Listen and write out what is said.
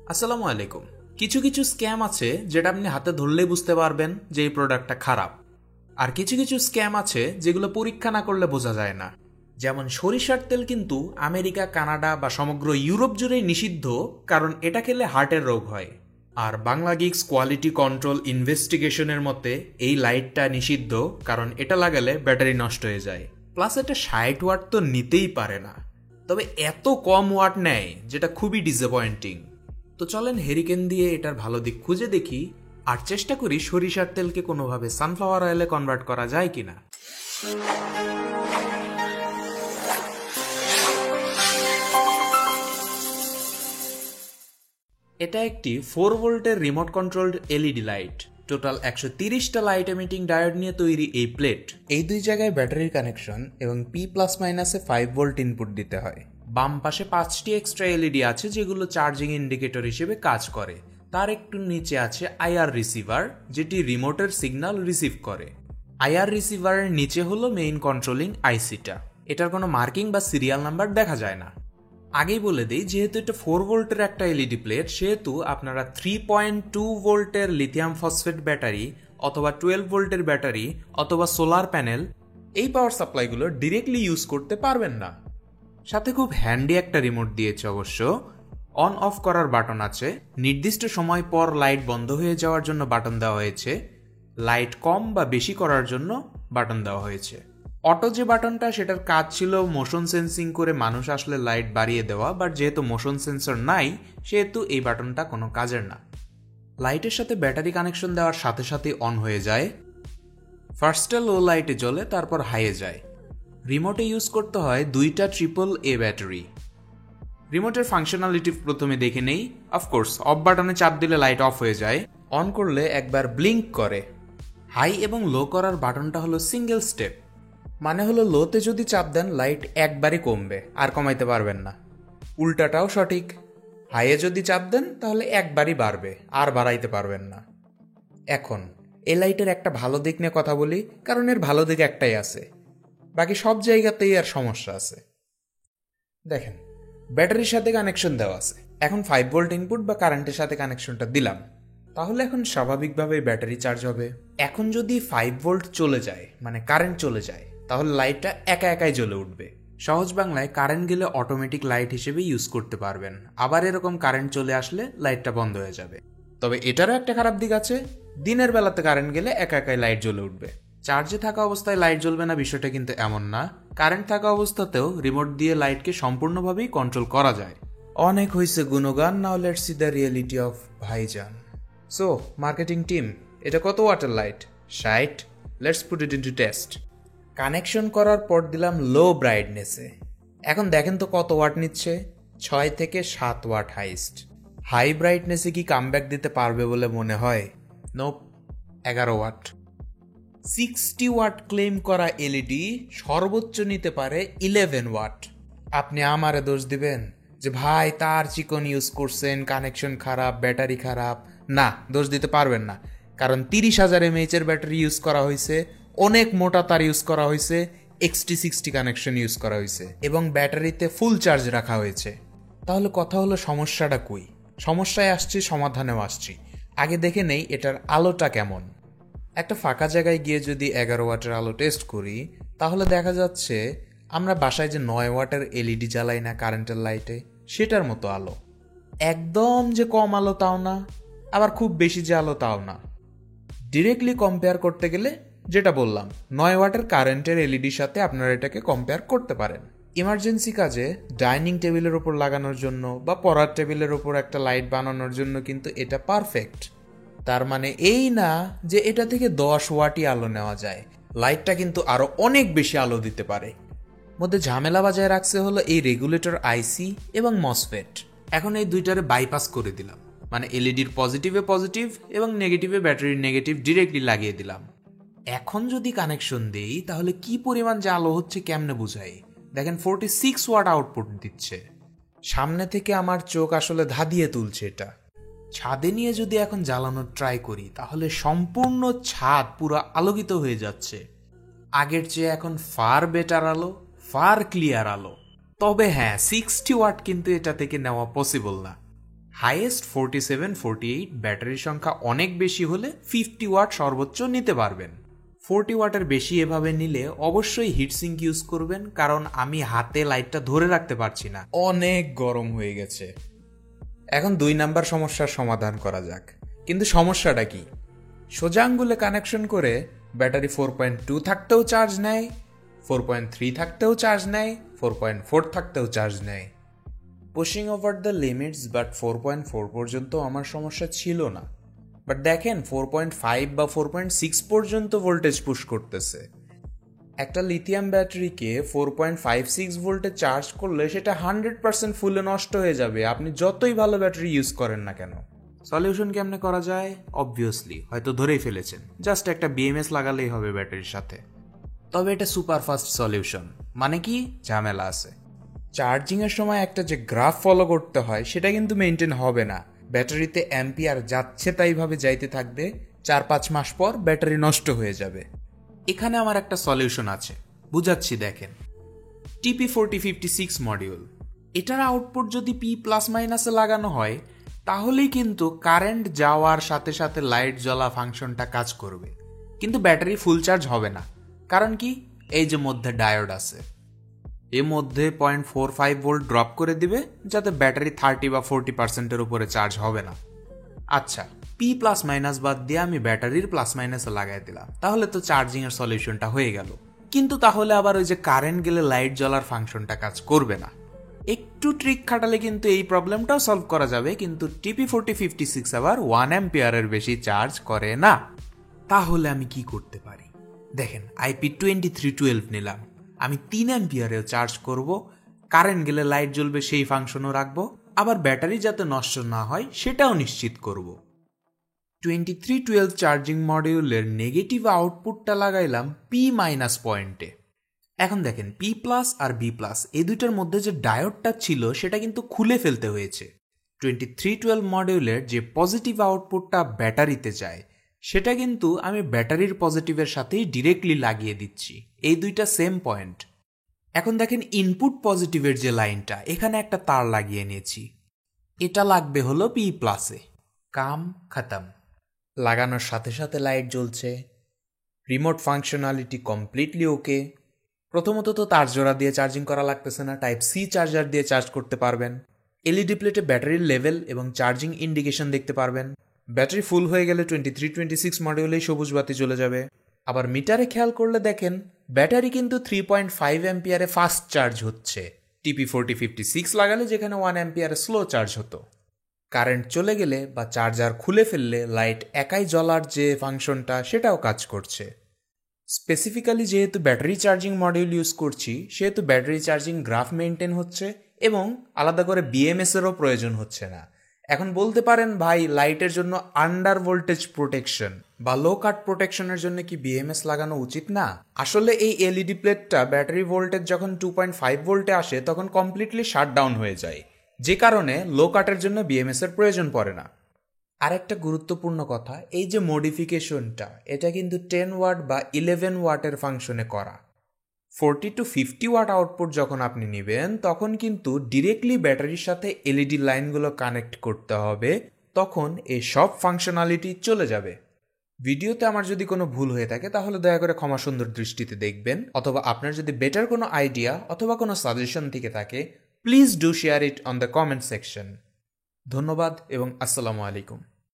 আসসালামু আলাইকুম। কিছু কিছু স্ক্যাম আছে যেটা আপনি হাতে ধরলেই বুঝতে পারবেন যে এই প্রোডাক্টটা খারাপ, আর কিছু কিছু স্ক্যাম আছে যেগুলো পরীক্ষা না করলে বোঝা যায় না। যেমন সরিষার তেল কিন্তু আমেরিকা, কানাডা বা সমগ্র ইউরোপ জুড়েই নিষিদ্ধ, কারণ এটা খেলে হার্টের রোগ হয়। আর বাংলা গিক্স কোয়ালিটি কন্ট্রোল ইনভেস্টিগেশনের মতে এই লাইটটা নিষিদ্ধ, কারণ এটা লাগালে ব্যাটারি নষ্ট হয়ে যায়। প্লাস এটা 60 ওয়াট তো নিতেই পারে না, তবে এত কম ওয়াট নেয় যেটা খুবই ডিসঅ্যাপয়েন্টিং। তো চলেন হেরিকেন দিয়ে এটার ভালো দিক খুঁজে দেখি, আর চেষ্টা করি সরিষার তেলকে কোনোভাবে সানফ্লাওয়ার অয়েলে কনভার্ট করা যায় কিনা। এটা একটি 4 ভোল্টের remote controlled LED light. Total 130টা লাইট এমিটিং ডায়োড নিয়ে তৈরি এই প্লেট। এই দুই জায়গায় ব্যাটারির কানেকশন এবং P প্লাস মাইনাসে 5 ভোল্ট ইনপুট দিতে হয়। বাম পাশে 5টি এক্সট্রা এলইডি আছে যেগুলো চার্জিং ইন্ডিকেটর হিসেবে কাজ করে। তার একটু নিচে আছে আইআর রিসিভার, যেটি রিমোটের সিগন্যাল রিসিভ করে। আইআর রিসিভারের নিচে হলো মেইন কন্ট্রোলিং আইসিটা। এটার কোনো মার্কিং বা সিরিয়াল নাম্বার দেখা যায় না। আগেই বলে দিই, যেহেতু এটা 4 ভোল্টের একটা এলইডি প্লেট, সেহেতু আপনারা 3.2 ভোল্টের লিথিয়াম ফসফেট ব্যাটারি অথবা 12 ভোল্টের ব্যাটারি অথবা সোলার প্যানেল, এই পাওয়ার সাপ্লাইগুলো ডিরেক্টলি ইউজ করতে পারবেন না। সাথে খুব হ্যান্ডি একটা রিমোট দিয়েছে অবশ্য। অন অফ করার বাটন আছে, নির্দিষ্ট সময় পর লাইট বন্ধ হয়ে যাওয়ার জন্য বাটন দেওয়া হয়েছে, লাইট কম বা বেশি করার জন্য বাটন দেওয়া হয়েছে। অটো যে বাটনটা, সেটার কাজ ছিল মোশন সেন্সিং করে মানুষ আসলে লাইট বাড়িয়ে দেওয়া, বাট যেহেতু মোশন সেন্সর নাই সেহেতু এই বাটনটা কোনো কাজের না। লাইটের সাথে ব্যাটারি কানেকশন দেওয়ার সাথে সাথে অন হয়ে যায়। ফার্স্টে লো লাইটে জ্বলে, তারপর হাইয়ে যায়। রিমোটে ইউজ করতে হয় 2টা AAA ব্যাটারি। রিমোটের ফাংশনালিটি প্রথমে দেখে নেই। অফকোর্স অফ বাটনে চাপ দিলে লাইট অফ হয়ে যায়, অন করলে একবার ব্লিঙ্ক করে। হাই এবং লো করার বাটনটা হলো সিঙ্গেল স্টেপ, মানে হলো লোতে যদি চাপ দেন লাইট একবারই কমবে, আর কমাইতে পারবেন না। উল্টাটাও সঠিক, হাইয়ে যদি চাপ দেন তাহলে একবারই বাড়বে, আর বাড়াইতে পারবেন না। এখন এই লাইটের একটা ভালো দিক নিয়ে কথা বলি, কারণ এর ভালো দিক একটাই আছে, বাকি সব জায়গাতেই আর সমস্যা আছে। দেখেন, ব্যাটারির সাথে কানেকশন দেওয়া আছে। এখন 5 ভোল্ট ইনপুট বা কারেন্টের সাথে কানেকশনটা দিলাম, তাহলে এখন স্বাভাবিকভাবে ব্যাটারি চার্জ হবে। এখন যদি 5 ভোল্ট চলে যায়, মানে কারেন্ট চলে যায়, তাহলে লাইটটা একা একাই জ্বলে উঠবে। সহজ বাংলায়, কারেন্ট গেলে অটোমেটিক লাইট হিসেবে ইউজ করতে পারবেন, আবার এরকম কারেন্ট চলে আসলে লাইটটা বন্ধ হয়ে যাবে। তবে এটারও একটা খারাপ দিক আছে, দিনের বেলাতে কারেন্ট গেলে একা একাই লাইট জ্বলে উঠবে। চার্জে থাকা অবস্থায় লাইট জ্বলবে না বিষয়টা কিন্তু এমন না, কারেন্ট থাকা অবস্থাতেও রিমোট দিয়ে লাইটকে সম্পূর্ণভাবেই কন্ট্রোল করা যায়। অনেক হয়েছে গুণগান, now let's see the reality of ভাইজান। সো মার্কেটিং টিম, এটা কত ওয়াটের light? 60। Let's put it into test. Connection করার পর দিলাম লো ব্রাইটনেসে। এখন দেখেন তো কত ওয়াট নিচ্ছে। 6 থেকে 7 ওয়াট হাইস্ট। হাই ব্রাইটনেসে কি কামব্যাক দিতে পারবে বলে মনে হয়? Nope, 11 watt. 60 ওয়াট ক্লেম করা এলইডি সর্বোচ্চ নিতে পারে 11 ওয়াট। আপনি আমারে দোষ দিবেন যে ভাই তার চিকন ইউজ করছেন, কানেকশন খারাপ, ব্যাটারি খারাপ? না, দোষ দিতে পারবেন না, কারণ 30,000 mAh এর ব্যাটারি ইউজ করা হয়েছে, অনেক মোটা তার ইউজ করা হয়েছে, XT60 কানেকশন ইউজ করা হয়েছে, এবং ব্যাটারিতে ফুল চার্জ রাখা হয়েছে। তাহলে কথা হলো, সমস্যাটা কই? সমস্যায় আসছি, সমাধানেও আসছি। আগে দেখে নেই এটার আলোটা কেমন। একটা ফাঁকা জায়গায় গিয়ে যদি 11 ওয়াটের আলো টেস্ট করি, তাহলে দেখা যাচ্ছে আমরা বাসায় যে 9 ওয়াটের এলইডি জ্বালাই না কারেন্টের লাইটে, সেটার মতো আলো। একদম যে কম আলো তাও না, আবার খুব বেশি যে আলো তাও না। ডিরেক্টলি কম্পেয়ার করতে গেলে যেটা বললাম, 9 ওয়াটের কারেন্টের এলইডির সাথে আপনারা এটাকে কম্পেয়ার করতে পারেন। ইমার্জেন্সি কাজে ডাইনিং টেবিলের ওপর লাগানোর জন্য বা পড়ার টেবিলের ওপর একটা লাইট বানানোর জন্য কিন্তু এটা পারফেক্ট। তার মানে এই না যে এটা থেকে 10 ওয়াটই আলো নেওয়া যায়, লাইটটা কিন্তু আরো অনেক বেশি আলো দিতে পারে। মধ্যে ঝামেলা বাজায় রাখছে হলো এই রেগুলেটর আইসি এবং মসফেট। এখন এই দুইটারে বাইপাস করে দিলাম, মানে এলইডির পজিটিভে পজিটিভ এবং নেগেটিভে ব্যাটারির নেগেটিভ ডিরেক্টলি লাগিয়ে দিলাম। এখন যদি কানেকশন দেই তাহলে কি পরিমাণ যে আলো হচ্ছে কেমনে বুঝাই? দেখেন 46 ওয়াট আউটপুট দিচ্ছে। সামনে থেকে আমার চোখ আসলে ধাঁধিয়ে তুলছে এটা। ছাদে নিয়ে যদি এখন জ্বালানোর ট্রাই করি, তাহলে সম্পূর্ণ ছাদ পুরো আলোকিত হয়ে যাচ্ছে। আগের চেয়ে এখন ফার বেটার আলো, ফার ক্লিয়ার আলো। তবে হ্যাঁ, 60 ওয়াট কিন্তু এটা থেকে নেওয়া পসিবল না। হাইয়েস্ট 47, 48, ব্যাটারির সংখ্যা অনেক বেশি হলে 50 ওয়াট সর্বোচ্চ নিতে পারবেন। 40 ওয়াটের বেশি এভাবে নিলে অবশ্যই হিটসিঙ্ক ইউজ করবেন, কারণ আমি হাতে লাইটটা ধরে রাখতে পারছি না, অনেক গরম হয়ে গেছে। এখন 2 নাম্বার সমস্যার সমাধান করা যাক। কিন্তু সমস্যাটা কি? সোজা আঙ্গুলে কানেকশন করে ব্যাটারি 4.2 থাকতেও চার্জ নেয়, 4.3 থাকতেও চার্জ নেয়, 4.4 থাকতেও চার্জ নেয়। Pushing over the limits, but 4.4 পর্যন্ত আমার সমস্যা ছিল না। বাট দেখেন 4.5 বা 4.6 পর্যন্ত ভোল্টেজ পুশ করতেছে। একটা লিথিয়াম ব্যাটারিকে 4.56 ভোল্টে চার্জ করলে সেটা 100% ফুলে নষ্ট হয়ে যাবে, আপনি যতই ভালো ব্যাটারি ইউজ করেন না কেন। সলিউশন কেমনে করা যায়? অবভিয়াসলি হয়তো ধরেই ফেলেছেন, জাস্ট একটা বিএমএস লাগালেই হবে ব্যাটারির সাথে। তবে এটা সুপার ফাস্ট সলিউশন, মানে কি ঝামেলা আছে। চার্জিংয়ের সময় একটা যে গ্রাফ ফলো করতে হয় সেটা কিন্তু মেনটেন হবে না। ব্যাটারিতে অ্যাম্পিয়ার যাচ্ছে তাইভাবে যাইতে থাকবে, 4-5 মাস পর ব্যাটারি নষ্ট হয়ে যাবে। এখানে আমার একটা সলিউশন আছে, বুঝাচ্ছি দেখেন। TP4056 মডিউল, এটার আউটপুট যদি P প্লাস মাইনাসে লাগানো হয় তাহলেই কিন্তু কারেন্ট যাওয়ার সাথে সাথে লাইট জ্বলা ফাংশনটা কাজ করবে, কিন্তু ব্যাটারি ফুল চার্জ হবে না। কারণ কি? এই যে মধ্যে ডায়োড আছে, এর মধ্যে 0.45 ভোল্ট ড্রপ করে দিবে যাতে ব্যাটারি 30 বা 40%-এর উপরে চার্জ হবে না। আচ্ছা, P প্লাস মাইনাস বাদ দিয়ে আমি ব্যাটারির প্লাস মাইনাসে লাগাই দিলাম, তাহলে তো চার্জিং এর সলিউশনটা হয়ে গেল। কিন্তু তাহলে আবার ওই যে কারেন্ট গেলে লাইট জ্বলার ফাংশনটা কাজ করবে না। একটু ট্রিক খাটালে কিন্তু এই প্রবলেমটাও সলভ করা যাবে, কিন্তু TP4056 আবার 1 অ্যাম্পিয়ারের বেশি চার্জ করে না। তাহলে আমি কি করতে পারি? দেখেন, IP2312 নিলাম, আমি 3 অ্যাম্পিয়ারেও চার্জ করব, কারেন্ট গেলে লাইট জ্বলবে সেই ফাংশনও রাখবো, আবার ব্যাটারি যাতে নষ্ট না হয় সেটাও নিশ্চিত করব। 2312 চার্জিং মডিউলের নেগেটিভ আউটপুটটা লাগাইলাম P মাইনাস পয়েন্টে। এখন দেখেন P প্লাস আর B প্লাস এই দুইটার মধ্যে যে ডায়োডটা ছিল সেটা কিন্তু খুলে ফেলতে হয়েছে। 2312 মডিউলের যে পজিটিভ আউটপুটটা ব্যাটারিতে যায় সেটা কিন্তু আমি ব্যাটারির পজিটিভের সাথেই ডিরেক্টলি লাগিয়ে দিচ্ছি, এই দুইটা সেম পয়েন্ট। এখন দেখেন ইনপুট পজিটিভের যে লাইনটা, এখানে একটা তার লাগিয়ে নিয়েছি, এটা লাগবে হলো P প্লাসে। কাম খতম। লাগানোর সাথে সাথে লাইট জ্বলছে, রিমোট ফাংশনালিটি কমপ্লিটলি ওকে। প্রথমত তো তার জোড়া দিয়ে চার্জিং করা লাগতেছে না, টাইপ সি চার্জার দিয়ে চার্জ করতে পারবেন। এলইডি প্লেটে ব্যাটারির লেভেল এবং চার্জিং ইন্ডিকেশন দেখতে পারবেন। ব্যাটারি ফুল হয়ে গেলে 2326 মডিউলেই সবুজ বাতি জ্বলে যাবে। আবার মিটারে খেয়াল করলে দেখেন ব্যাটারি কিন্তু 3.5 অ্যাম্পিয়ারে ফাস্ট চার্জ হচ্ছে, TP4056 লাগালে যেখানে 1 অ্যাম্পিয়ারে স্লো চার্জ হতো। কারেন্ট চলে গেলে বা চার্জার খুলে ফেললে লাইট একাই জ্বলার যে ফাংশনটা সেটাও কাজ করছে। স্পেসিফিক্যালি যেহেতু ব্যাটারি চার্জিং মডিউল ইউজ করছি সেহেতু ব্যাটারি চার্জিং গ্রাফ মেনটেন হচ্ছে এবং আলাদা করে বিএমএস-এরও প্রয়োজন হচ্ছে না। এখন বলতে পারেন ভাই, লাইটের জন্য আন্ডার ভোল্টেজ প্রোটেকশন বা লো কাট প্রোটেকশনের জন্য কি বিএমএস লাগানো উচিত না? আসলে এই এলইডি প্লেটটা ব্যাটারি ভোল্টেজ যখন 2.5 ভোল্টে আসে তখন কমপ্লিটলি শাটডাউন হয়ে যায়, যে কারণে লো কাটের জন্য বিএমএস এর প্রয়োজন পড়ে না। আরেকটা গুরুত্বপূর্ণ কথা, এই যে মডিফিকেশনটা এটা কিন্তু 10 ওয়াট বা 11 ওয়াটের ফাংশনে করা। 40 to 50 ওয়াট আউটপুট যখন আপনি নেবেন তখন কিন্তু ডিরেক্টলি ব্যাটারির সাথে এলইডি লাইনগুলো কানেক্ট করতে হবে, তখন এই সব ফাংশনালিটি চলে যাবে। ভিডিওতে আমার যদি কোনো ভুল হয়ে থাকে তাহলে দয়া করে ক্ষমা সুন্দর দৃষ্টিতে দেখবেন, অথবা আপনার যদি বেটার কোনো আইডিয়া অথবা কোনো সাজেশন থেকে থাকে please do share it on the comment section. ধন্যবাদ এবং আসসালামু আলাইকুম।